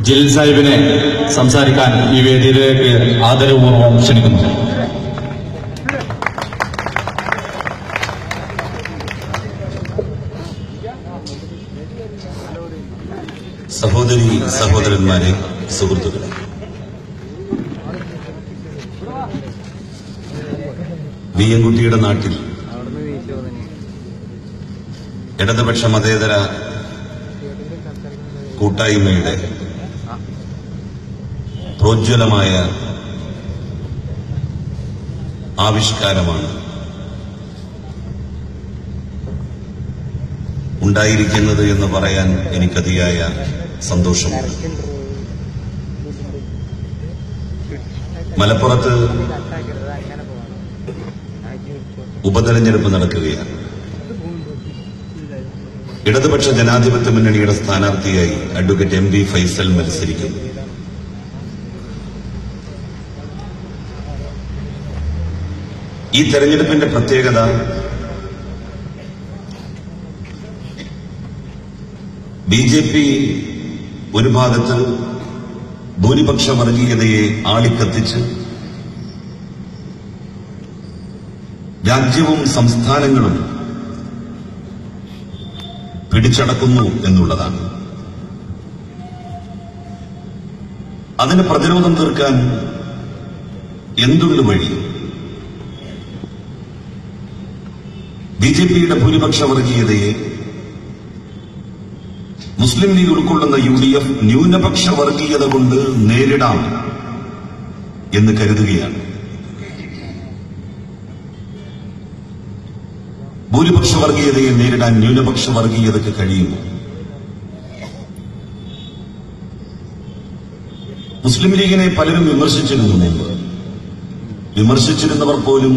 ജലീൽ സാഹിബിനെ സംസാരിക്കാൻ ഈ വേദിയിലേക്ക് ആദരപൂർവ്വം ക്ഷണിക്കുന്നു. സഹോദരി സഹോദരന്മാരെ, സുഹൃത്തുക്കളെ, വിയ്യൻകുട്ടിയുടെ നാട്ടിൽ ഇടതുപക്ഷ മതേതര കൂട്ടായ്മയുടെ പ്രോജ്വലമായ ആവിഷ്കാരമാണ് ഉണ്ടായിരിക്കുന്നത് എന്ന് പറയാൻ എനിക്കതിയായ സന്തോഷമുണ്ട്. മലപ്പുറത്ത് ഉപതെരഞ്ഞെടുപ്പ് നടക്കുകയാണ്. ഇടതുപക്ഷ ജനാധിപത്യ മുന്നണിയുടെ സ്ഥാനാർത്ഥിയായി അഡ്വക്കേറ്റ് MB ഫൈസൽ മത്സരിക്കുന്നു. ഈ തെരഞ്ഞെടുപ്പിന്റെ പ്രത്യേകത BJP ഒരു ഭാഗത്ത് ഭൂരിപക്ഷ വർഗീയതയെ ആളിക്കത്തിച്ച് രാജ്യവും സംസ്ഥാനങ്ങളും പിടിച്ചടക്കുന്നു എന്നുള്ളതാണ്. അതിന് പ്രതിരോധം തീർക്കാൻ എന്തുണ്ട് വഴി? BJPയുടെ ഭൂരിപക്ഷ വർഗീയതയെ മുസ്ലിം ലീഗ് ഉൾക്കൊള്ളുന്ന UDF ന്യൂനപക്ഷ വർഗീയത കൊണ്ട് നേരിടാം എന്ന് കരുതുകയാണ്. ഭൂരിപക്ഷ വർഗീയതയെ നേരിടാൻ ന്യൂനപക്ഷ വർഗീയതയ്ക്ക് കഴിയുമോ? മുസ്ലിം ലീഗിനെ പലരും വിമർശിച്ചിരുന്നു. മുമ്പ് വിമർശിച്ചിരുന്നവർ പോലും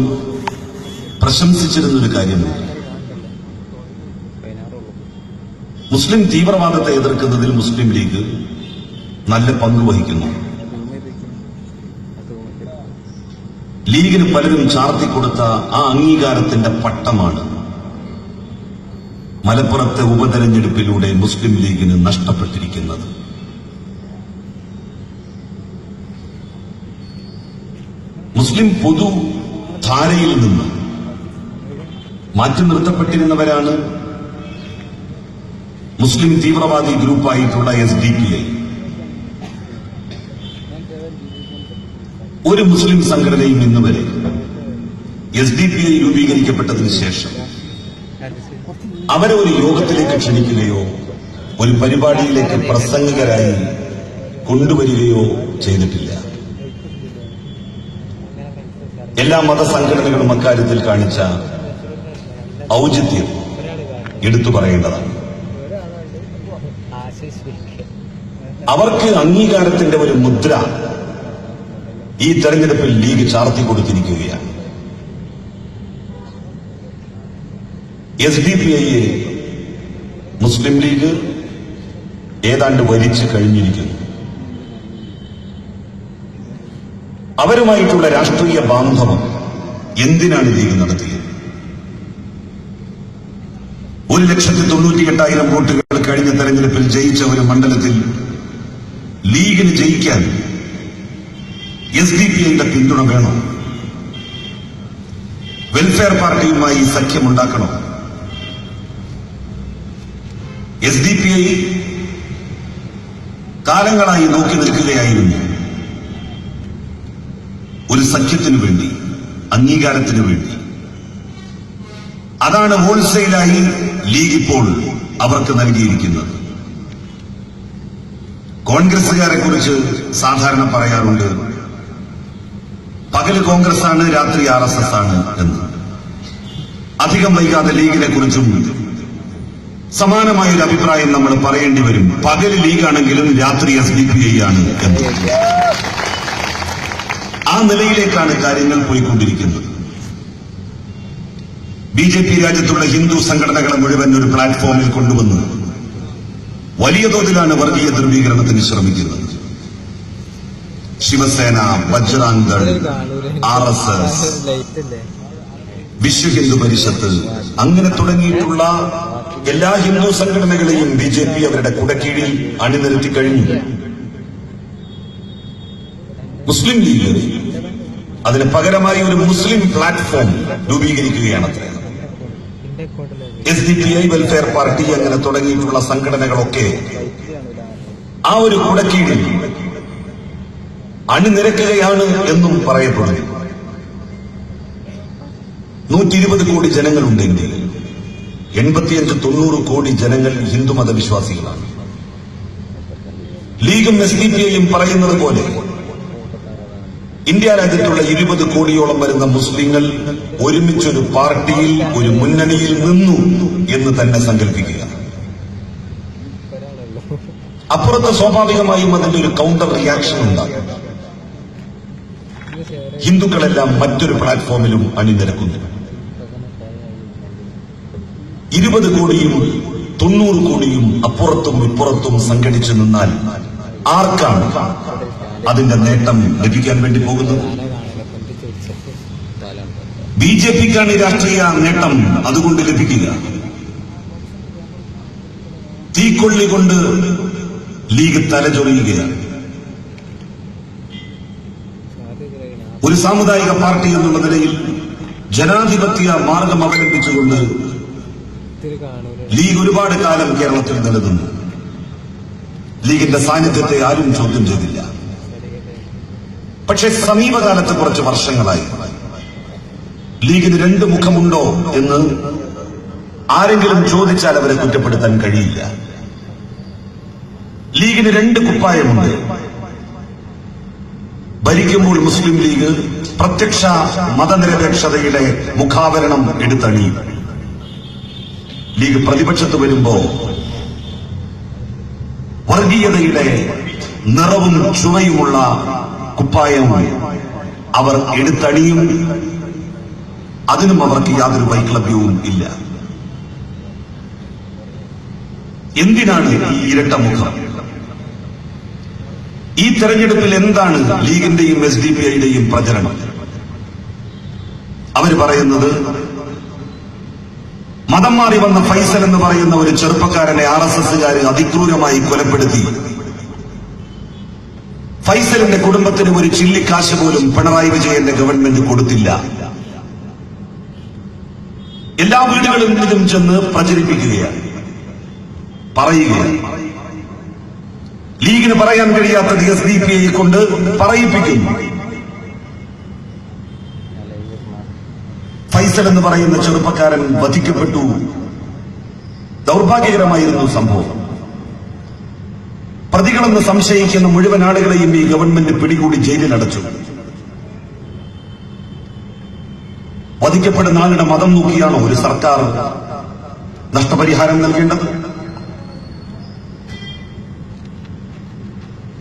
പ്രശംസിച്ചിരുന്നൊരു കാര്യമുണ്ട്. മുസ്ലിം തീവ്രവാദത്തെ എതിർക്കുന്നതിൽ മുസ്ലിം ലീഗ് നല്ല പങ്ക് വഹിക്കുന്നു. ലീഗിന് പലരും ചാർത്തിക്കൊടുത്ത ആ അംഗീകാരത്തിന്റെ പട്ടമാണ് മലപ്പുറത്തെ ഉപതെരഞ്ഞെടുപ്പിലൂടെ മുസ്ലിം ലീഗിന് നഷ്ടപ്പെട്ടിരിക്കുന്നത്. മുസ്ലിം പൊതുധാരയിൽ നിന്ന് മാറ്റി നിർത്തപ്പെട്ടിരുന്നവരാണ് മുസ്ലിം തീവ്രവാദി ഗ്രൂപ്പായിട്ടുള്ള SDPI. ഒരു മുസ്ലിം സംഘടനയും ഇന്നുവരെ SDPI രൂപീകരിക്കപ്പെട്ടതിന് ശേഷം അവരെ ഒരു യോഗത്തിലേക്ക് ക്ഷണിക്കുകയോ ഒരു പരിപാടിയിലേക്ക് പ്രസംഗകരായി കൊണ്ടുവരികയോ ചെയ്തിട്ടില്ല. എല്ലാ മതസംഘടനകളും അക്കാര്യത്തിൽ കാണിച്ച ഔചിത്യം എടുത്തു പറയേണ്ടതാണ്. അവർക്ക് അംഗീകാരത്തിന്റെ ഒരു മുദ്ര ഈ തെരഞ്ഞെടുപ്പിൽ ലീഗ് ചാർത്തിക്കൊടുത്തിരിക്കുകയാണ്. SDPIയെ മുസ്ലിം ലീഗ് ഏതാണ്ട് വലിച്ചു കഴിഞ്ഞിരിക്കുന്നു. അവരുമായിട്ടുള്ള രാഷ്ട്രീയ ബാന്ധവം എന്തിനാണ് ലീഗ് നടത്തിയത്? 1,98,000 വോട്ടുകൾ കഴിഞ്ഞ തെരഞ്ഞെടുപ്പിൽ ജയിച്ച ഒരു മണ്ഡലത്തിൽ ലീഗിന് ജയിക്കാൻ SDPIയുടെ പിന്തുണ വേണോ? വെൽഫെയർ പാർട്ടിയുമായി സഖ്യമുണ്ടാക്കണോ? SDPI കാലങ്ങളായി നോക്കി നിൽക്കുകയായിരുന്നു ഒരു സഖ്യത്തിനു വേണ്ടി, അംഗീകാരത്തിനു വേണ്ടി. അതാണ് ഹോൾസെയിലായി ലീഗ് ഇപ്പോൾ അവർക്ക് നൽകിയിരിക്കുന്നത്. കോൺഗ്രസുകാരെ കുറിച്ച് സാധാരണ പറയാറുണ്ട്, പകല് കോൺഗ്രസ് ആണ്, രാത്രി RSS ആണ് എന്ന്. അധികം വൈകാതെ ലീഗിനെ കുറിച്ചും സമാനമായ ഒരു അഭിപ്രായം നമ്മൾ പറയേണ്ടി വരും. പകൽ ലീഗാണെങ്കിലും രാത്രി SDPI ആണ് എന്ന്. ആ നിലയിലേക്കാണ് കാര്യങ്ങൾ പോയിക്കൊണ്ടിരിക്കുന്നത്. BJP രാജ്യത്തുള്ള ഹിന്ദു സംഘടനകളെ മുഴുവൻ ഒരു പ്ലാറ്റ്ഫോമിൽ കൊണ്ടുവന്ന് വലിയ തോതിലാണ് വർഗീയ ധ്രുവീകരണത്തിന് ശ്രമിക്കുന്നത്. ശിവസേന, ബജ്റാംഗ് ദൾ, RSS, വിശ്വ ഹിന്ദു പരിഷത്ത്, അങ്ങനെ തുടങ്ങിയിട്ടുള്ള എല്ലാ ഹിന്ദു സംഘടനകളെയും BJP അവരുടെ കുടക്കീഴിൽ അണിനിരത്തി കഴിഞ്ഞു. മുസ്ലിം ലീഗ് അതിന് പകരമായി ഒരു മുസ്ലിം പ്ലാറ്റ്ഫോം രൂപീകരിക്കുകയാണത്രേ. SDPI, വെൽഫെയർ പാർട്ടി, അങ്ങനെ തുടങ്ങിയിട്ടുള്ള സംഘടനകളൊക്കെ ആ ഒരു കുടക്കീഴിൽ അണിനിരക്കുകയാണ് എന്നും പറയപ്പെടുന്നു. 120 കോടി ജനങ്ങളുണ്ട് ഇന്ത്യയിൽ. 85-90 കോടി ജനങ്ങൾ ഹിന്ദുമത വിശ്വാസികളാണ്. ലീഗും SDPIയും പറയുന്നത് പോലെ ഇന്ത്യ രാജ്യത്തുള്ള 20 കോടിയോളം വരുന്ന മുസ്ലിങ്ങൾ ഒരുമിച്ചൊരു പാർട്ടിയിൽ, ഒരു മുന്നണിയിൽ നിന്നു എന്ന് തന്നെ സങ്കല്പിക്കുക. അപ്പുറത്ത് സ്വാഭാവികമായും അതിന്റെ ഒരു കൗണ്ടർ റിയാക്ഷൻ ഉണ്ടാകും. ഹിന്ദുക്കളെല്ലാം മറ്റൊരു പ്ലാറ്റ്ഫോമിലും അണിനിരക്കുന്നു. 20 കോടിയും 90 കോടിയും അപ്പുറത്തും ഇപ്പുറത്തും സംഘടിച്ചു നിന്നാൽ ആർക്കാണ് അതിന്റെ നേട്ടം ലഭിക്കാൻ വേണ്ടി പോകുന്നത്? BJPക്കാണ് ഈ രാഷ്ട്രീയ നേട്ടം അതുകൊണ്ട് ലഭിക്കുക. തീക്കൊള്ളി കൊണ്ട് ലീഗ് തലചൊറിയുകയാണ്. ഒരു സാമുദായിക പാർട്ടി എന്നുള്ള നിലയിൽ ജനാധിപത്യ മാർഗം അവലംബിച്ചുകൊണ്ട് ലീഗ് ഒരുപാട് കാലം കേരളത്തിൽ നിലനിന്നു. ലീഗിന്റെ സാന്നിധ്യത്തെ ആരും ചോദ്യം ചെയ്തില്ല. പക്ഷെ സമീപകാലത്ത് കുറച്ച് വർഷങ്ങളായി ലീഗിന് 2 മുഖമുണ്ടോ എന്ന് ആരെങ്കിലും ചോദിച്ചാൽ അവരെ കുറ്റപ്പെടുത്താൻ കഴിയില്ല. ലീഗിന് 2 കുപ്പായമുണ്ട്. ഭരിക്കുമ്പോൾ മുസ്ലിം ലീഗ് പ്രത്യക്ഷ മതനിരപേക്ഷതയുടെ മുഖാവരണം എടുത്തണിയും. ലീഗ് പ്രതിപക്ഷത്ത് വരുമ്പോ വർഗീയതയുടെ നിറവും ചുവയുമുള്ള കുപ്പായം അവർ എടുത്തണിയും. അതിനും അവർക്ക് യാതൊരു വൈക്ലഭ്യവും ഇല്ല. എന്തിനാണ് ഈ ഇരട്ട മുഖം? ഈ തെരഞ്ഞെടുപ്പിൽ എന്താണ് ലീഗിന്റെയും SDPIയുടെയും പ്രചരണം? അവർ പറയുന്നത് മതം മാറി വന്ന ഫൈസൽ എന്ന് പറയുന്ന ഒരു ചെറുപ്പക്കാരനെ RSSകാര് അതിക്രൂരമായി കൊലപ്പെടുത്തി. ഫൈസലിന്റെ കുടുംബത്തിന് ഒരു ചില്ലിക്കാശ് പോലും പിണറായി വിജയന്റെ ഗവൺമെന്റ് കൊടുത്തില്ല. എല്ലാ വീടുകളിലും ചെന്ന് പ്രചരിപ്പിക്കുകയാണ്, പറയുകയാണ്. ലീഗിന് പറയാൻ കഴിയാത്തത് SDPI കൊണ്ട് പറയിപ്പിക്കുന്നു. ഫൈസൽ എന്ന് പറയുന്ന ചെറുപ്പക്കാരൻ വധിക്കപ്പെട്ടു. ദൗർഭാഗ്യകരമായിരുന്നു സംഭവം. പ്രതികളെന്ന് സംശയിക്കുന്ന മുഴുവൻ ആളുകളെയും ഈ ഗവൺമെന്റ് പിടികൂടി ജയിലിലടച്ചു. വധിക്കപ്പെടുന്ന ആളുടെ മതം നോക്കിയാണോ ഒരു സർക്കാർ നഷ്ടപരിഹാരം നൽകേണ്ടത്?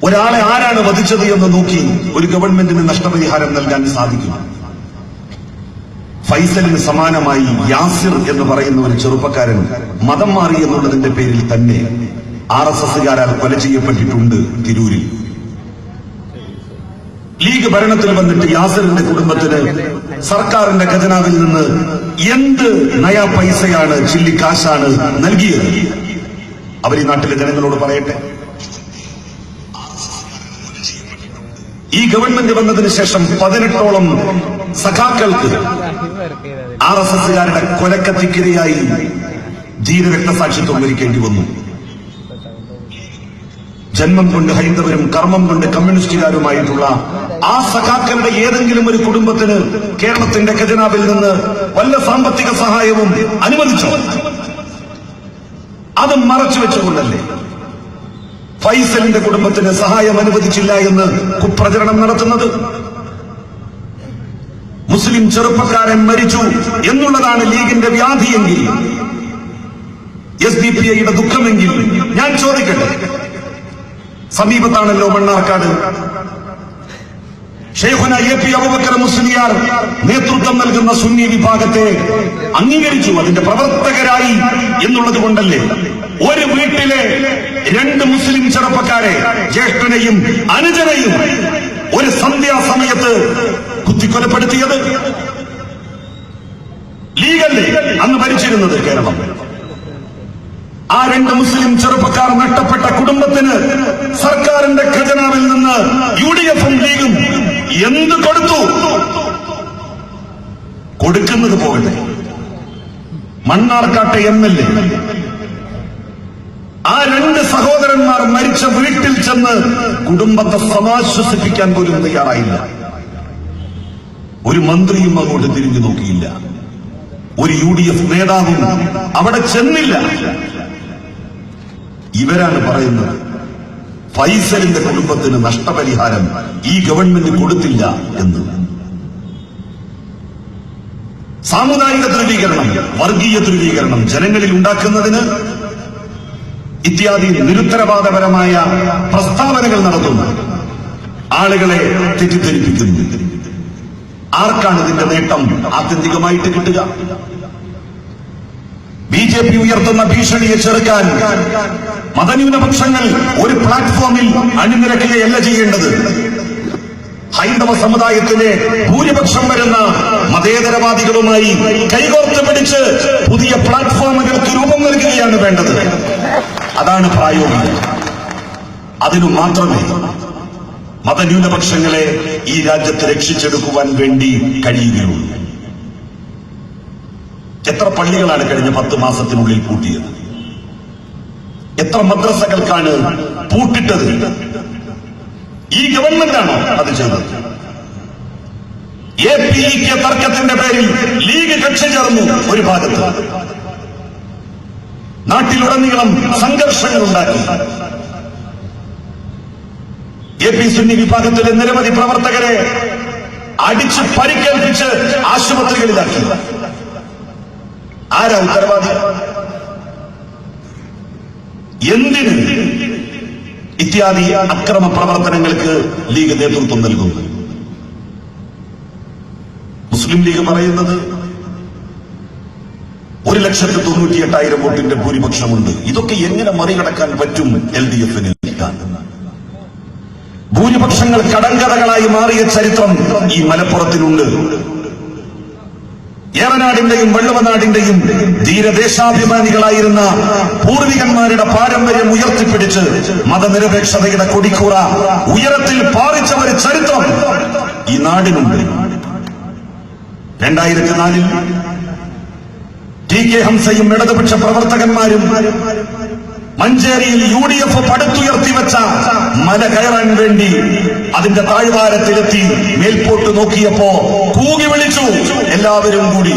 ഒരാളെ ആരാണ് വധിച്ചത് എന്ന് നോക്കി ഒരു ഗവൺമെന്റിന് നഷ്ടപരിഹാരം നൽകാൻ സാധിക്കും? ഫൈസലിന് സമാനമായി യാസിർ എന്ന് പറയുന്ന ഒരു ചെറുപ്പക്കാരൻ മതം മാറി എന്നുള്ളതിന്റെ പേരിൽ തന്നെ RSSകാരാൽ കൊല ചെയ്യപ്പെട്ടിട്ടുണ്ട് തിരൂരിൽ. ലീഗ് ഭരണത്തിൽ വന്നിട്ട് യാസിറിന്റെ കുടുംബത്തിന് സർക്കാരിന്റെ ഖജനാവിൽ നിന്ന് എന്ത് നയാ പൈസയാണ്, ചില്ലിക്കാശാണ് നൽകിയത്? അവർ ഈ നാട്ടിലെ ജനങ്ങളോട് പറയട്ടെ. ഈ ഗവൺമെന്റ് വന്നതിന് ശേഷം 18ഓളം സഖാക്കൾക്ക് RSSകാരുടെ കൊലക്കത്തിക്കിരയായി ധീരരക്തസാക്ഷിത്വം വരിക്കേണ്ടി വന്നു. ജന്മം കൊണ്ട് ഹൈന്ദവരും കർമ്മം കൊണ്ട് കമ്മ്യൂണിസ്റ്റുകാരുമായിട്ടുള്ള ആ സഖാക്കളുടെ ഏതെങ്കിലും ഒരു കുടുംബത്തിന് കേരളത്തിന്റെ ഖജനാവിൽ നിന്ന് വല്ല സാമ്പത്തിക സഹായവും അനുവദിച്ചോ? അത് മറച്ചുവെച്ചുകൊണ്ടല്ലേ ഫൈസലിന്റെ കുടുംബത്തിന് സഹായം അനുവദിച്ചില്ല എന്ന് കുപ്രചരണം നടത്തുന്നത്? മുസ്ലിം ചെറുപ്പക്കാരൻ മരിച്ചു എന്നുള്ളതാണ് ലീഗിന്റെ വ്യാധിയെങ്കിൽ SDPIയുടെ ദുഃഖമെങ്കിൽ ഞാൻ ചോദിക്കട്ടെ, സമീപത്താണല്ലോ മണ്ണാർക്കാട്. ഷെയ്ഖുന AP അബൂബക്കർ മുസ്ലിയാർ നേതൃത്വം നൽകുന്ന സുന്നി വിഭാഗത്തെ അംഗീകരിച്ചു, അതിന്റെ പ്രവർത്തകരായി എന്നുള്ളത് കൊണ്ടല്ലേ ഒരു വീട്ടിലെ 2 മുസ്ലിം ചെറുപ്പക്കാരെ, ജ്യേഷ്ഠനെയും അനുജനെയും ഒരു സന്ധ്യാസമയത്ത് കുത്തിക്കൊലപ്പെടുത്തിയത്? ലീഗല്ലേ അന്ന് ഭരിച്ചിരുന്നത് കേരളം. ആ 2 മുസ്ലിം ചെറുപ്പക്കാർ നഷ്ടപ്പെട്ട കുടുംബത്തിന് സർക്കാരിന്റെ ഖജനാവിൽ നിന്ന് UDF-ഉം ലീഗും എന്ത് കൊടുത്തു? കൊടുക്കുന്നത് പോകട്ടെ, മണ്ണാർക്കാട്ടെ MLA ആ 2 സഹോദരന്മാർ മരിച്ച വീട്ടിൽ ചെന്ന് കുടുംബത്തെ സമാശ്വസിപ്പിക്കാൻ പോലും തയ്യാറായില്ല. ഒരു മന്ത്രിയും അങ്ങോട്ട് തിരിഞ്ഞു നോക്കിയില്ല. ഒരു UDF നേതാവും അവിടെ ചെന്നില്ല. ഇവരാണ് പറയുന്നത് ഫൈസലിന്റെ കുടുംബത്തിന് നഷ്ടപരിഹാരം ഈ ഗവൺമെന്റ് കൊടുത്തില്ല എന്ന്. സാമുദായിക ധ്രുവീകരണം, വർഗീയ ധ്രുവീകരണം ജനങ്ങളിൽ ഉണ്ടാക്കുന്നതിന് ഇത്യാദി നിരുത്തരവാദപരമായ പ്രസ്താവനകൾ നടത്തുന്നു, ആളുകളെ തെറ്റിദ്ധരിപ്പിക്കുന്നു. ആർക്കാണ് ഇതിന്റെ നേട്ടം ആത്യന്തികമായിട്ട് കിട്ടുക? BJP ഉയർത്തുന്ന ഭീഷണിയെ ചെറുക്കാൻ മതന്യൂനപക്ഷങ്ങൾ ഒരു പ്ലാറ്റ്ഫോമിൽ അണിനിരക്കുകയല്ല ചെയ്യേണ്ടത്. ഹൈന്ദവ സമുദായത്തിലെ ഭൂരിപക്ഷം വരുന്ന മതേതരവാദികളുമായി കൈകോർത്ത് പിടിച്ച് പുതിയ പ്ലാറ്റ്ഫോമുകൾക്ക് രൂപം നൽകുകയാണ് വേണ്ടത്. അതാണ് പ്രായോഗികം. അതിനു മാത്രമേ മതന്യൂനപക്ഷങ്ങളെ ഈ രാജ്യത്ത് രക്ഷിച്ചെടുക്കുവാൻ വേണ്ടി കഴിയുകയുള്ളൂ. എത്ര പള്ളികളാണ് കഴിഞ്ഞ 10 മാസത്തിനുള്ളിൽ പൂട്ടിയത്? എത്ര മദ്രസകൾക്കാണ് പൂട്ടിട്ടത്? ഈ ഗവൺമെന്റാണോ അത് ചെയ്തത്? APEക്ക് തർക്കത്തിന്റെ പേരിൽ ലീഗ് കക്ഷി ചേർന്നു. ഒരു ഭാഗത്ത് നാട്ടിലുടനീളം സംഘർഷങ്ങൾ ഉണ്ടാക്കി. AP സുന്നി വിഭാഗത്തിലെ നിരവധി പ്രവർത്തകരെ അടിച്ച് പരിക്കേൽപ്പിച്ച് ആശുപത്രികളിലാക്കി. ആരാ ഉത്തരവാദി? എന്തിന് ഇത്യാദി അക്രമ പ്രവർത്തനങ്ങൾക്ക് ലീഗ് നേതൃത്വം നൽകുന്നു? മുസ്ലിം ലീഗ് പറയുന്നത് 1,98,000 വോട്ടിന്റെ ഭൂരിപക്ഷമുണ്ട്. ഇതൊക്കെ എങ്ങനെ മറികടക്കാൻ പറ്റും LDF-ന്? ഭൂരിപക്ഷങ്ങൾ കടങ്കഥകളായി മാറിയ ചരിത്രം ഈ മലപ്പുറത്തിനുണ്ട്. ഏറനാടിന്റെയും വെള്ളുവനാടിന്റെയും ധീരദേശാഭിമാനികളായിരുന്ന പൂർവികന്മാരുടെ പാരമ്പര്യം ഉയർത്തിപ്പിടിച്ച് മതനിരപേക്ഷതയുടെ കൊടിക്കൂറ ഉയരത്തിൽ പാറിച്ച ഒരു ചരിത്രം ഈ നാടിനുണ്ട്. 2004 TK ഹംസയും ഇടതുപക്ഷ പ്രവർത്തകന്മാരും മഞ്ചേരിയിൽ UDF പടുത്തുയർത്തി വെച്ച മല കയറാൻ വേണ്ടി അതിന്റെ താഴ്വാരത്തിലെത്തി മേൽപോട്ട് നോക്കിയപ്പോ കൂകി വിളിച്ചു. എല്ലാവരും കൂടി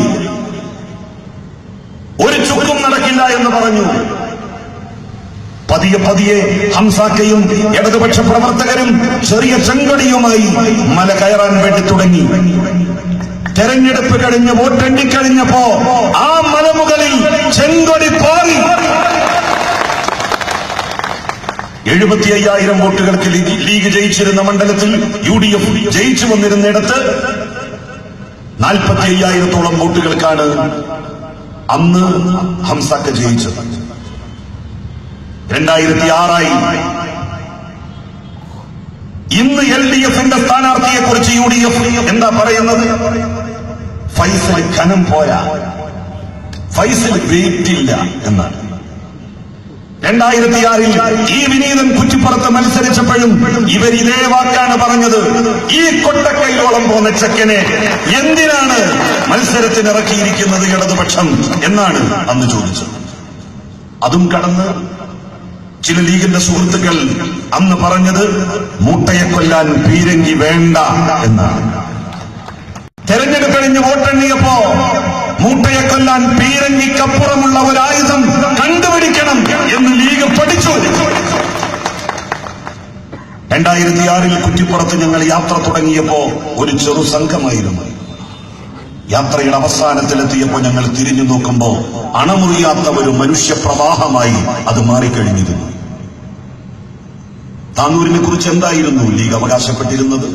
ഒരു ചുക്കും നടക്കില്ല എന്ന് പറഞ്ഞു. പതിയെ പതിയെ ഹംസാക്കയും ഇടതുപക്ഷ പ്രവർത്തകരും ചെറിയ ചെങ്കൊടിയുമായി മല കയറാൻ വേണ്ടി തുടങ്ങി. തെരഞ്ഞെടുപ്പ് കഴിഞ്ഞ് വോട്ടെണ്ണിക്കഴിഞ്ഞപ്പോ ആ മലമുകളിൽ ചെങ്കൊടി പാറി 75,000 വോട്ടുകൾക്ക് ലീഗ് ജയിച്ചിരുന്ന മണ്ഡലത്തിൽ UDF ജയിച്ചു വന്നിരുന്നിടത്ത് 45,000-ഓളം വോട്ടുകൾക്കാണ് അന്ന് ഹംസാക്ക ജയിച്ചത്. 2006 ഇന്ന് LDF-ന്റെ സ്ഥാനാർത്ഥിയെ കുറിച്ച് UDF എന്താ പറയുന്നത്? ഫൈസൽ ഖനം പോരാ, ഫൈസൽ വെയിറ്റില്ല എന്നാണ്. 2006 ഈ വിനീതൻ കുറ്റിപ്പുറത്ത് മത്സരിച്ചപ്പോഴും ഇവർ ഇതേ വാക്കാണ് പറഞ്ഞത്. ഈ കൊട്ടക്കൈലോളം പോന്ന ചെക്കനെ എന്തിനാണ് മത്സരത്തിനിറക്കിയിരിക്കുന്നത് ഇടതുപക്ഷം എന്നാണ് അന്ന് ചോദിച്ചത്. അതും കടന്ന് ചില ലീഗിന്റെ സുഹൃത്തുക്കൾ അന്ന് പറഞ്ഞത് മൂട്ടയെ കൊല്ലാൻ പീരങ്കി വേണ്ട എന്നാണ്. തെരഞ്ഞെടുപ്പ് കഴിഞ്ഞ് വോട്ടെണ്ണിയപ്പോ മൂട്ടയെ കൊല്ലാൻ പീരങ്കിക്കപ്പുറമുള്ള ഒരു ആയുധം കണ്ടുപിടിക്കണം എന്ന് ലീഗ് പഠിച്ചു. 2006 കുറ്റിപ്പുറത്ത് ഞങ്ങൾ യാത്ര തുടങ്ങിയപ്പോ ഒരു ചെറു സംഘമായിരുന്നു. യാത്രയുടെ അവസാനത്തിലെത്തിയപ്പോ ഞങ്ങൾ തിരിഞ്ഞു നോക്കുമ്പോ അണമുറിയാത്ത ഒരു മനുഷ്യപ്രവാഹമായി അത് മാറിക്കഴിഞ്ഞിരുന്നു. താനൂരിനെ കുറിച്ച് എന്തായിരുന്നു ലീഗ് അവകാശപ്പെട്ടിരുന്നത്?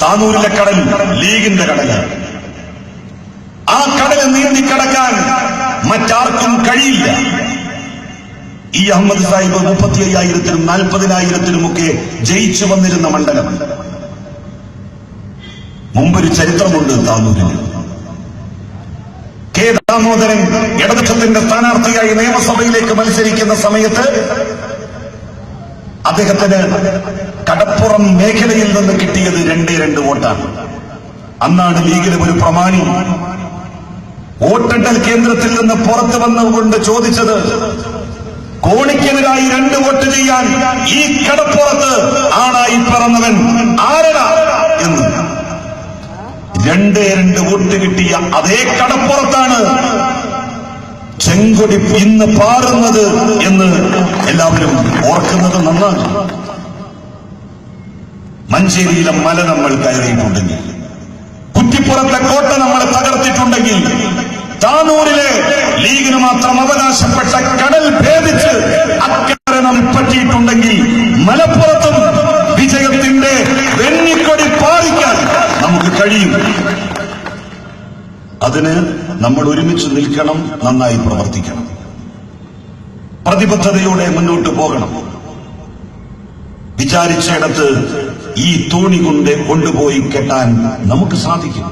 താനൂരിലെ കടൽ ലീഗിന്റെ കടലാണ്. ആ കടല് നീന്തിക്കടക്കാൻ മറ്റാർക്കും കഴിയില്ല. ഈ അഹമ്മദ് സാഹിബ് 35,000-നും 40,000-നുമൊക്കെ ജയിച്ചു വന്നിരുന്ന മണ്ഡലം. മുമ്പൊരു ചരിത്രമുണ്ട് താനൂരിന്. കെ ദാമോദരൻ ഇടതുപക്ഷത്തിന്റെ സ്ഥാനാർത്ഥിയായി നിയമസഭയിലേക്ക് മത്സരിക്കുന്ന സമയത്ത് അദ്ദേഹത്തിന് കടപ്പുറം മേഖലയിൽ നിന്ന് കിട്ടിയത് 2 വോട്ടാണ്. അന്നാണ് ലീഗിലെ ഒരു പ്രമാണി വോട്ടെണ്ണൽ കേന്ദ്രത്തിൽ നിന്ന് പുറത്തു വന്നുകൊണ്ട് ചോദിച്ചത്, കോണിക്കെതിരായി 2 വോട്ട് ചെയ്യാൻ ഈ കടപ്പുറത്ത് ആണായി പിറന്നവൻ ആരടാ എന്ന്. 2 വോട്ട് കിട്ടിയ അതേ കടപ്പുറത്താണ് ചെങ്കൊടി ഇന്ന് പാറുന്നത് എന്ന് എല്ലാവരും ഓർക്കുന്നത് നന്നാണ്. മഞ്ചേരിയിലെ മല നമ്മൾ കയറിയിട്ടുണ്ടെങ്കിൽ, കുറ്റിപ്പുറത്തെ കോട്ട നമ്മൾ തകർത്തിട്ടുണ്ടെങ്കിൽ, താനൂരിലെ ലീഗിന് മാത്രം അവകാശപ്പെട്ട കടൽ ഭേദിച്ച് അക്കരെ നാം പറ്റിയിട്ടുണ്ടെങ്കിൽ, മലപ്പുറത്തും വിജയത്തിന്റെ വെണ്ണിക്കൊടി പാറിക്കാൻ നമുക്ക് കഴിയും. അതിന് നമ്മൾ ഒരുമിച്ച് നിൽക്കണം, നന്നായി പ്രവർത്തിക്കണം, പ്രതിബദ്ധതയോടെ മുന്നോട്ട് പോകണം. വിചാരിച്ചിടത്ത് ഈ തോണി കൊണ്ടുപോയി കെട്ടാൻ നമുക്ക് സാധിക്കും.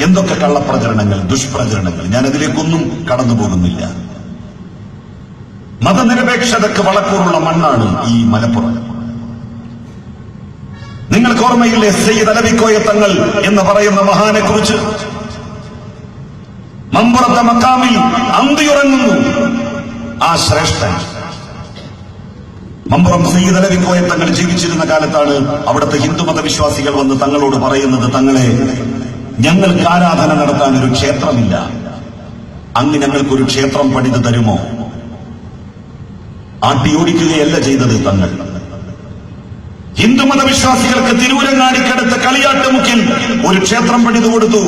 എന്തൊക്കെ കള്ളപ്രചരണങ്ങൾ, ദുഷ്പ്രചരണങ്ങൾ, ഞാനതിലേക്കൊന്നും കടന്നു പോകുന്നില്ല. മതനിരപേക്ഷതയ്ക്ക് വളക്കൂറുള്ള മണ്ണാണ് ഈ മലപ്പുറം. നിങ്ങൾക്ക് ഓർമ്മയില്ലേ സയ്യിദ് അലവിക്കോയ തങ്ങൾ എന്ന് പറയുന്ന മഹാനെ കുറിച്ച്? മമ്പുറത്തെ മക്കാമിൽ അന്തിയുറങ്ങുന്നു ആ ശ്രേഷ്ഠൻ. മമ്പുറം സയ്യിദ് അലവിക്കോയ തങ്ങൾ ജീവിച്ചിരുന്ന കാലത്താണ് അവിടുത്തെ ഹിന്ദുമത വിശ്വാസികൾ വന്ന് തങ്ങളോട് പറയുന്നത്, തങ്ങളെ, ഞങ്ങൾക്ക് ആരാധന നടത്താൻ ഒരു ക്ഷേത്രമില്ല, അങ്ങ് ഞങ്ങൾക്കൊരു ക്ഷേത്രം പണിത് തരുമോ? ആട്ടിയോടിക്കുകയല്ല ചെയ്തത് തങ്ങൾ. ഹിന്ദുമത വിശ്വാസികൾക്ക് തിരൂരങ്ങാടിക്കടുത്ത് കളിയാട്ടുമുക്കിൽ ഒരു ക്ഷേത്രം പണിതു കൊടുത്തു.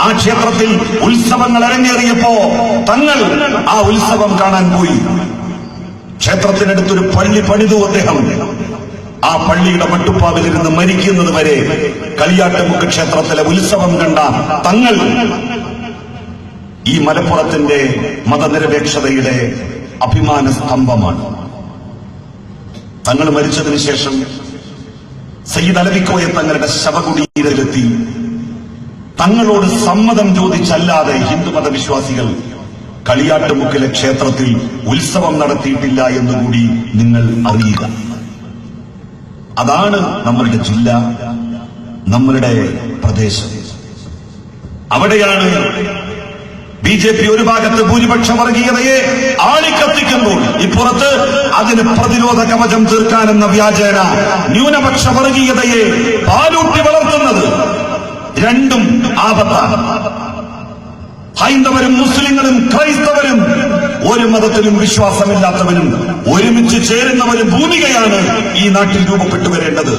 ആ ക്ഷേത്രത്തിൽ ഉത്സവങ്ങൾ അരങ്ങേറിയപ്പോ തങ്ങൾ ആ ഉത്സവം കാണാൻ പോയി. ക്ഷേത്രത്തിനടുത്തൊരു പള്ളി പണിതു അദ്ദേഹം. ആ പള്ളിയുടെ മട്ടുപ്പാവിലിരുന്ന് മരിക്കുന്നത് വരെ കളിയാട്ടുമുക്ക് ക്ഷേത്രത്തിലെ ഉത്സവം കണ്ട തങ്ങൾ ഈ മലപ്പുറത്തിന്റെ മതനിരപേക്ഷതയുടെ അഭിമാന സ്തംഭമാണ്. തങ്ങൾ മരിച്ചതിന് ശേഷം സയ്യിദ് അലവിക്കോയ തങ്ങളുടെ ശവകുടീരത്തിലെത്തി തങ്ങളോട് സമ്മതം ചോദിച്ചല്ലാതെ ഹിന്ദുമത വിശ്വാസികൾ കളിയാട്ടുമുക്കിലെ ക്ഷേത്രത്തിൽ ഉത്സവം നടത്തിയിട്ടില്ല എന്നുകൂടി നിങ്ങൾ അറിയുക. അതാണ് നമ്മളുടെ ജില്ല, നമ്മളുടെ പ്രദേശം. അവിടെയാണ് BJP ഒരു ഭാഗത്ത് ഭൂരിപക്ഷ വർഗീയതയെ ആളിക്കത്തിക്കുമ്പോൾ ഇപ്പുറത്ത് അതിന് പ്രതിരോധ കവചം തീർക്കാനെന്ന വ്യാജേന ന്യൂനപക്ഷ വർഗീയതയെ പാലൂട്ടി വളർത്തുന്നത്. രണ്ടും ആപത്താണ്. ഹൈന്ദവരും മുസ്ലിങ്ങളും ക്രൈസ്തവരും ഒരു മതത്തിലും വിശ്വാസമില്ലാത്തവരും ഒരുമിച്ച് ചേരുന്ന ഒരു ഭൂമികയാണ് ഈ നാട്ടിൽ രൂപപ്പെട്ടു വരേണ്ടത്.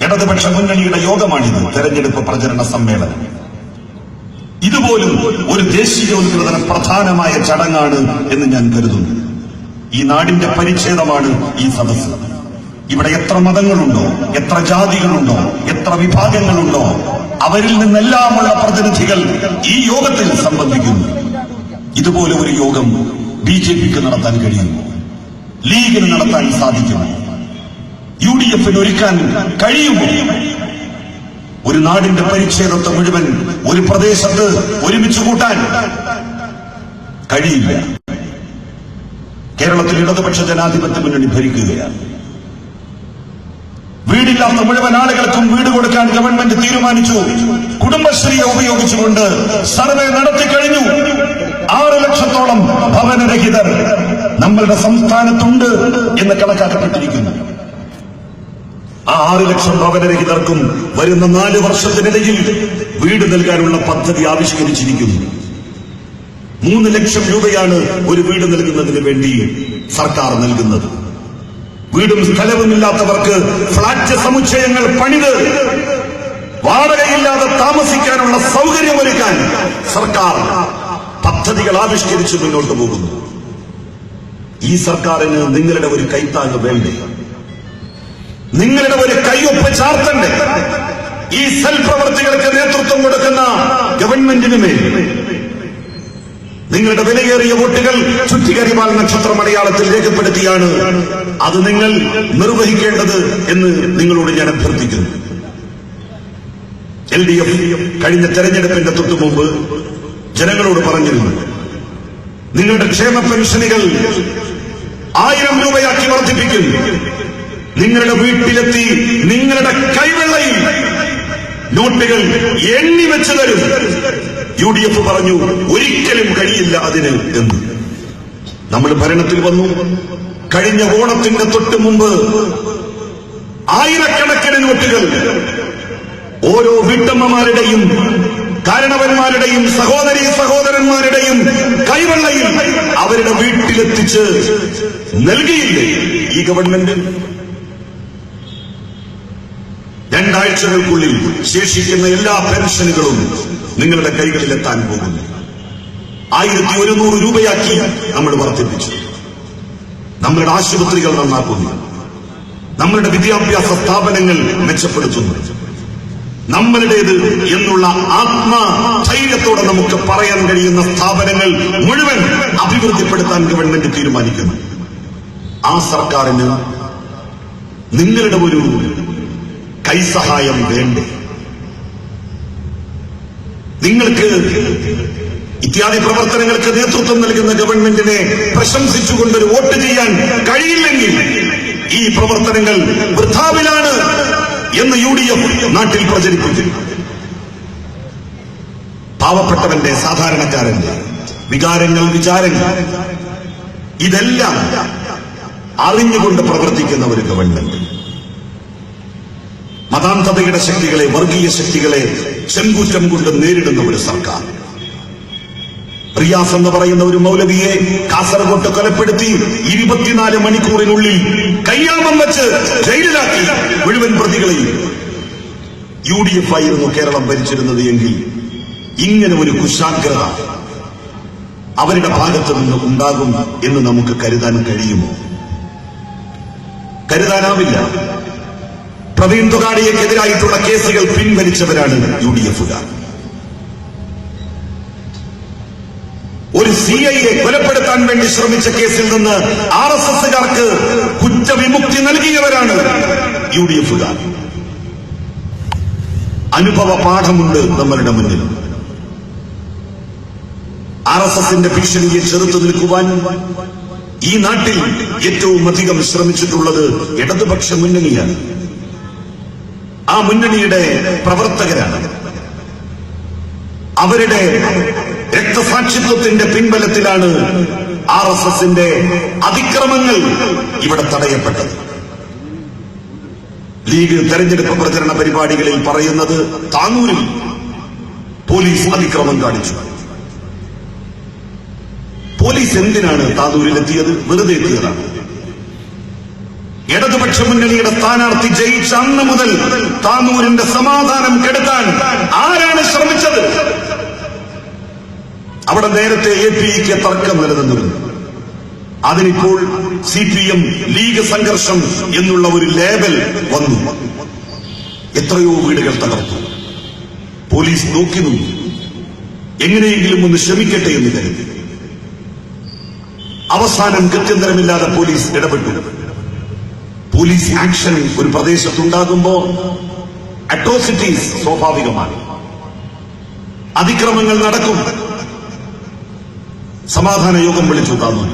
ഇടതുപക്ഷ മുന്നണിയുടെ യോഗമാണിത്, തെരഞ്ഞെടുപ്പ് പ്രചരണ സമ്മേളനം. ഇതുപോലും ഒരു ദേശീയോദ്ഗ്രഥന പ്രധാനമായ ചടങ്ങാണ് എന്ന് ഞാൻ കരുതുന്നു. ഈ നാടിന്റെ പരിച്ഛേദമാണ് ഈ സദസ്സ്. ഇവിടെ എത്ര മതങ്ങളുണ്ടോ, എത്ര ജാതികളുണ്ടോ, എത്ര വിഭാഗങ്ങളുണ്ടോ, അവരിൽ നിന്നെല്ലാമുള്ള പ്രതിനിധികൾ ഈ യോഗത്തിൽ സംബന്ധിക്കുന്നു. ഇതുപോലെ ഒരു യോഗം BJPക്ക് നടത്താൻ കഴിയുമോ? ലീഗിന് നടത്താൻ സാധിക്കുമോ? UDFന് ഒരുക്കാൻ കഴിയുമോ? ഒരു നാടിന്റെ പരിച്ഛേദത്തെ മുഴുവൻ ഒരു പ്രദേശത്ത് ഒരുമിച്ച് കൂട്ടാൻ കഴിയില്ല. കേരളത്തിൽ ഇടതുപക്ഷ ജനാധിപത്യ മുന്നണി ഭരിക്കുകയാണ്. വീടില്ലാത്ത മുഴുവൻ ആളുകൾക്കും വീട് കൊടുക്കാൻ ഗവൺമെന്റ് തീരുമാനിച്ചു. കുടുംബശ്രീയെ ഉപയോഗിച്ചുകൊണ്ട് സർവേ നടത്തിക്കഴിഞ്ഞു. 6 ലക്ഷത്തോളം ഭവനരഹിതർ നമ്മളുടെ സംസ്ഥാനത്തുണ്ട് എന്ന് കണക്കാക്കപ്പെട്ടിരിക്കുന്നു. ആ 6 ലക്ഷം ഭവനരഹിതർക്കും വരുന്ന 4 വർഷത്തിനിടയിൽ വീട് നൽകാനുള്ള പദ്ധതി ആവിഷ്കരിച്ചിരിക്കുന്നു. 3 ലക്ഷം രൂപയാണ് ഒരു വീട് നൽകുന്നതിന് വേണ്ടി സർക്കാർ നൽകുന്നത്. വീടും സ്ഥലവുമില്ലാത്തവർക്ക് ഫ്ളാറ്റ് സമുച്ചയങ്ങൾ പണിത് വാടകയില്ലാതെ താമസിക്കാനുള്ള സൗകര്യമൊരുക്കാൻ സർക്കാർ പദ്ധതികൾ ആവിഷ്കരിച്ച് മുന്നോട്ട് പോകുന്നു. ഈ സർക്കാരിന് നിങ്ങളുടെ ഒരു കൈത്താങ്ങ് വേണ്ടേ? നിങ്ങളുടെ ഒരു കൈയൊപ്പ് ചാർത്തണ്ടേ? ഈ സൽപ്രവർത്തികൾക്ക് നേതൃത്വം കൊടുക്കുന്ന ഗവൺമെന്റിന് മേൽ നിങ്ങളുടെ വിലയേറിയ വോട്ടുകൾ ചുറ്റികരിമാൽ നക്ഷത്ര മലയാളത്തിൽ രേഖപ്പെടുത്തിയാണ് അത് നിങ്ങൾ നിർവഹിക്കേണ്ടത് എന്ന് നിങ്ങളോട് ഞാൻ അഭ്യർത്ഥിക്കുന്നു. LDF കഴിഞ്ഞ തെരഞ്ഞെടുപ്പിന്റെ തൊട്ടുമുമ്പ് ജനങ്ങളോട് പറഞ്ഞിരുന്നു, നിങ്ങളുടെ ക്ഷേമ പെൻഷനുകൾ 1000 രൂപയാക്കി വർദ്ധിപ്പിക്കും. നിങ്ങളുടെ വീട്ടിലെത്തി നിങ്ങളുടെ കൈവെള്ളയിൽ നോട്ടുകൾ എണ്ണി വെച്ച് തരും. UDF പറഞ്ഞു ഒരിക്കലും കഴിയില്ല അതിന് എന്ന്. നമ്മൾ ഭരണത്തിൽ വന്നു. കഴിഞ്ഞ ഓണത്തിന്റെ തൊട്ട് മുമ്പ് ആയിരക്കണക്കിന് നോട്ടുകൾ ഓരോ വീട്ടമ്മമാരുടെയും കാരണവന്മാരുടെയും സഹോദരീ സഹോദരന്മാരുടെയും കൈവെള്ളയിൽ അവരുടെ വീട്ടിലെത്തിച്ച് നൽകിയില്ലേ ഈ ഗവൺമെന്റ്? 2 ആഴ്ചകൾക്കുള്ളിൽ ശേഷിക്കുന്ന എല്ലാ പെൻഷനുകളും നിങ്ങളുടെ കൈകളിലെത്താൻ പോകുന്നു. 1100 രൂപയാക്കി നമ്മൾ വർദ്ധിപ്പിച്ചു. നമ്മളുടെ ആശുപത്രികൾ നന്നാക്കുന്നു. നമ്മളുടെ വിദ്യാഭ്യാസ സ്ഥാപനങ്ങൾ മെച്ചപ്പെടുത്തുന്നു. നമ്മളുടേത് എന്നുള്ള ആത്മധൈര്യത്തോടെ നമുക്ക് പറയാൻ കഴിയുന്ന സ്ഥാപനങ്ങൾ മുഴുവൻ അഭിവൃദ്ധിപ്പെടുത്താൻ ഗവൺമെന്റ് തീരുമാനിക്കുന്നു. ആ സർക്കാരിന് നിങ്ങളുടെ ഒരു കൈസഹായം വേണ്ടേ? നിങ്ങൾക്ക് ഇത്യാദി പ്രവർത്തനങ്ങൾക്ക് നേതൃത്വം നൽകുന്ന ഗവൺമെന്റിനെ പ്രശംസിച്ചുകൊണ്ടൊരു വോട്ട് ചെയ്യാൻ കഴിയില്ലെങ്കിൽ ഈ പ്രവർത്തനങ്ങൾ വൃഥാവിലാണ് എന്ന് UDF നാട്ടിൽ പ്രചരിപ്പിക്കുന്നു. പാവപ്പെട്ടവന്റെ സാധാരണക്കാരന്റെ വികാരങ്ങൾ വിചാരങ്ങൾ ഇതെല്ലാം അറിഞ്ഞുകൊണ്ട് പ്രവർത്തിക്കുന്ന ഒരു ഗവൺമെന്റ്, മതാന്ധതയുടെ ശക്തികളെ വർഗീയ ശക്തികളെ ചെങ്കൂറ്റം കൊണ്ട് നേരിടുന്ന ഒരു സർക്കാർ. റിയാസ് എന്ന് പറയുന്ന ഒരു മൗലവിയെ കാസർഗോട്ട് കൊലപ്പെടുത്തി 24 മണിക്കൂറിനുള്ളിൽ കയ്യാമം വെച്ച് ജയിലിലാക്കി മുഴുവൻ പ്രതികളെയും. UDF ആയിരുന്നു കേരളം ഭരിച്ചിരുന്നത് എങ്കിൽ ഇങ്ങനെ ഒരു കുശാഗ്രത അവരുടെ ഭാഗത്തു നിന്ന് ഉണ്ടാകും എന്ന് നമുക്ക് കരുതാൻ കഴിയുമോ? കരുതാനാവില്ല. പ്രവീൺ തൊഗാഡിയക്കെതിരായിട്ടുള്ള കേസുകൾ പിൻവലിച്ചവരാണ് UDF-കാർ. ഒരു CIയെ കൊലപ്പെടുത്താൻ വേണ്ടി ശ്രമിച്ച കേസിൽ നിന്ന് RSS-കാർക്ക് കുറ്റവിമുക്തി നൽകിയവരാണ് UDF-കാർ. അനുഭവ പാഠമുണ്ട് നമ്മളുടെ മുന്നിൽ. RSS-ന്റെ ഭീഷണിയെ ചെറുത്തു നിൽക്കുവാൻ ഈ നാട്ടിൽ ഏറ്റവും അധികം ശ്രമിച്ചിട്ടുള്ളത് ഇടതുപക്ഷ മുന്നണിയാണ്. ആ മുന്നണിയുടെ പ്രവർത്തകരാണ്. അവരുടെ രക്തസാക്ഷിത്വത്തിന്റെ പിൻബലത്തിലാണ് RSS-ന്റെ അതിക്രമങ്ങൾ ഇവിടെ തടയപ്പെട്ടത്. ലീഗ് തെരഞ്ഞെടുപ്പ് പ്രചരണ പരിപാടികളിൽ പറയുന്നത് താനൂരിൽ പോലീസ് അതിക്രമം കാണിച്ചു. പോലീസ് എന്തിനാണ് താനൂരിലെത്തിയത്? വെറുതെ എത്തിയതാണ്. ഇടതുപക്ഷ മുന്നണിയുടെ സ്ഥാനാർത്ഥി ജയിച്ച അന്ന് മുതൽ താനൂരിന്റെ സമാധാനം കെടുത്താൻ ആരാണ് ശ്രമിച്ചത്? അവിടെ നേരത്തെ APക്ക് തർക്കം നിലനിന്നിരുന്നു. അതിനിപ്പോൾ CPM ലീഗ് സംഘർഷം എന്നുള്ള ഒരു ലേബൽ വന്നു. എത്രയോ വീടുകൾ തകർത്തു. പോലീസ് നോക്കി നിന്നു. എങ്ങനെയെങ്കിലും ഒന്ന് ശ്രമിക്കട്ടെ എന്ന് കരുതി. അവസാനം ഗത്യന്തരമില്ലാതെ പോലീസ് ഇടപെട്ടു. പോലീസ് ആക്ഷൻ ഒരു പ്രദേശത്തുണ്ടാകുമ്പോ അട്രോസിറ്റീസ് സ്വാഭാവികമാണ്. അതിക്രമങ്ങൾ നടക്കും. സമാധാന യോഗം വിളിച്ചു താന്നു.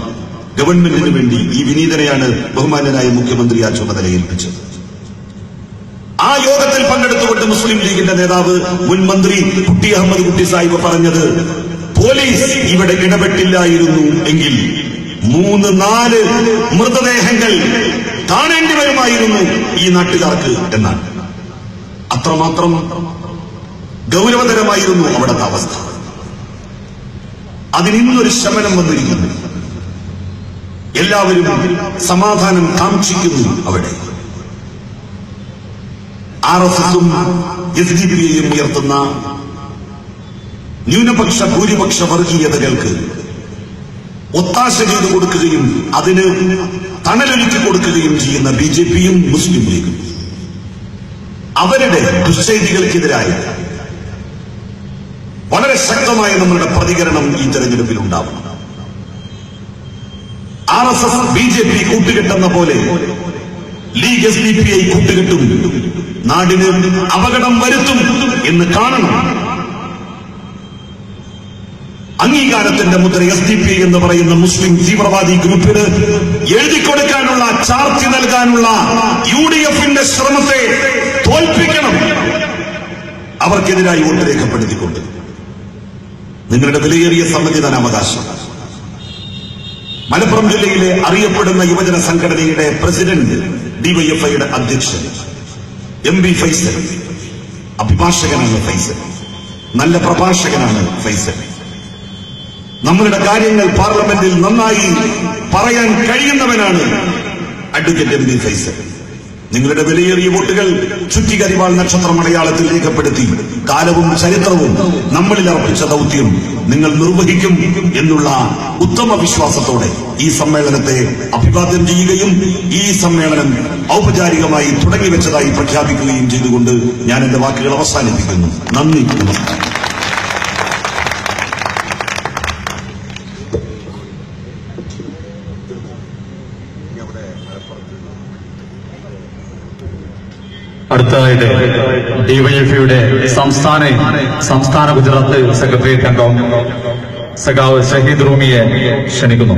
ഗവൺമെന്റിന് വേണ്ടി ഈ വിനീതനെയാണ് ബഹുമാന്യനായ മുഖ്യമന്ത്രി ആ ചുമതല ഏൽപ്പിച്ചത്. ആ യോഗത്തിൽ പങ്കെടുത്തുകൊണ്ട് മുസ്ലിം ലീഗിന്റെ നേതാവ് മുൻ മന്ത്രി കുട്ടി അഹമ്മദ് കുട്ടി സാഹിബ് പറഞ്ഞത്, പോലീസ് ഇവിടെ ഇടപെട്ടില്ലായിരുന്നു എങ്കിൽ 3-4 മൃതദേഹങ്ങൾ കാണേണ്ടി വരുമായിരുന്നു ഈ നാട്ടുകാർക്ക് എന്നാണ്. അത്രമാത്രം ഗൗരവതരമായിരുന്നു അവിടുത്തെ അവസ്ഥ. അതിനിന്നൊരു ശമനം വന്നിരിക്കുന്നു. എല്ലാവരും സമാധാനം കാക്ഷിക്കുന്നു. അവിടെ RSSും SDPഐയും ഉയർത്തുന്ന ന്യൂനപക്ഷ ഭൂരിപക്ഷ വർഗീയതകൾക്ക് ഒത്താശ ചെയ്തു കൊടുക്കുകയും അതിന് തണലൊരുക്കി കൊടുക്കുകയും ചെയ്യുന്ന BJPയും മുസ്ലിം ലീഗും അവരുടെ ദുശ്ചെയ്തികൾക്കെതിരായി വളരെ ശക്തമായ നമ്മളുടെ പ്രതികരണം ഈ തെരഞ്ഞെടുപ്പിൽ ഉണ്ടാവും. RSS BJP കൂട്ടുകെട്ടെന്ന പോലെ ലീഗ് SDPഐ കൂട്ടുകെട്ടും നാടിന് അപകടം വരുത്തും എന്ന് കാണണം. അംഗീകാരത്തിന്റെ മുദ്ര SDPഐ എന്ന് പറയുന്ന മുസ്ലിം തീവ്രവാദി ഗ്രൂപ്പിന് എഴുതിക്കൊടുക്കാനുള്ള ചാർത്തി നൽകാനുള്ള UDFന്റെ ശ്രമത്തെ തോൽപ്പിക്കണം. അവർക്കെതിരായി വോട്ട് രേഖപ്പെടുത്തിക്കൊണ്ട് നിങ്ങളുടെ വിലയേറിയ സമ്മതിദാനാവകാശം. മലപ്പുറം ജില്ലയിലെ അറിയപ്പെടുന്ന യുവജന സംഘടനയുടെ പ്രസിഡന്റ്, DYFIയുടെ അധ്യക്ഷൻ MB ഫൈസൽ, അഭിഭാഷകനാണ് ഫൈസൽ, നല്ല പ്രഭാഷകനാണ് ഫൈസൽ. നമ്മളുടെ കാര്യങ്ങൾ പാർലമെന്റിൽ നന്നായി പറയാൻ കഴിയുന്നവനാണ് അഡ്വക്കേറ്റ് MB ഫൈസൽ. നിങ്ങളുടെ വിലയേറിയ വോട്ടുകൾ ചുറ്റികരിവാൾ നക്ഷത്ര മലയാളത്തിൽ രേഖപ്പെടുത്തി കാലവും ചരിത്രവും നമ്മളിൽ അർപ്പിച്ച ദൗത്യം നിങ്ങൾ നിർവഹിക്കും എന്നുള്ള ഉത്തമ വിശ്വാസത്തോടെ ഈ സമ്മേളനത്തെ അഭിവാദ്യം ചെയ്യുകയും ഈ സമ്മേളനം ഔപചാരികമായി തുടങ്ങിവെച്ചതായി പ്രഖ്യാപിക്കുകയും ചെയ്തുകൊണ്ട് ഞാൻ എന്റെ വാക്കുകൾ അവസാനിപ്പിക്കുന്നു. നന്ദി, നമസ്കാരം. അടുത്തതായിട്ട് DYFIയുടെ സംസ്ഥാന ഗുജറാത്ത് സെക്രട്ടേറിയറ്റ് അംഗം സഖാവ് ഷഹീദ് റൂമിയെ ക്ഷണിക്കുന്നു.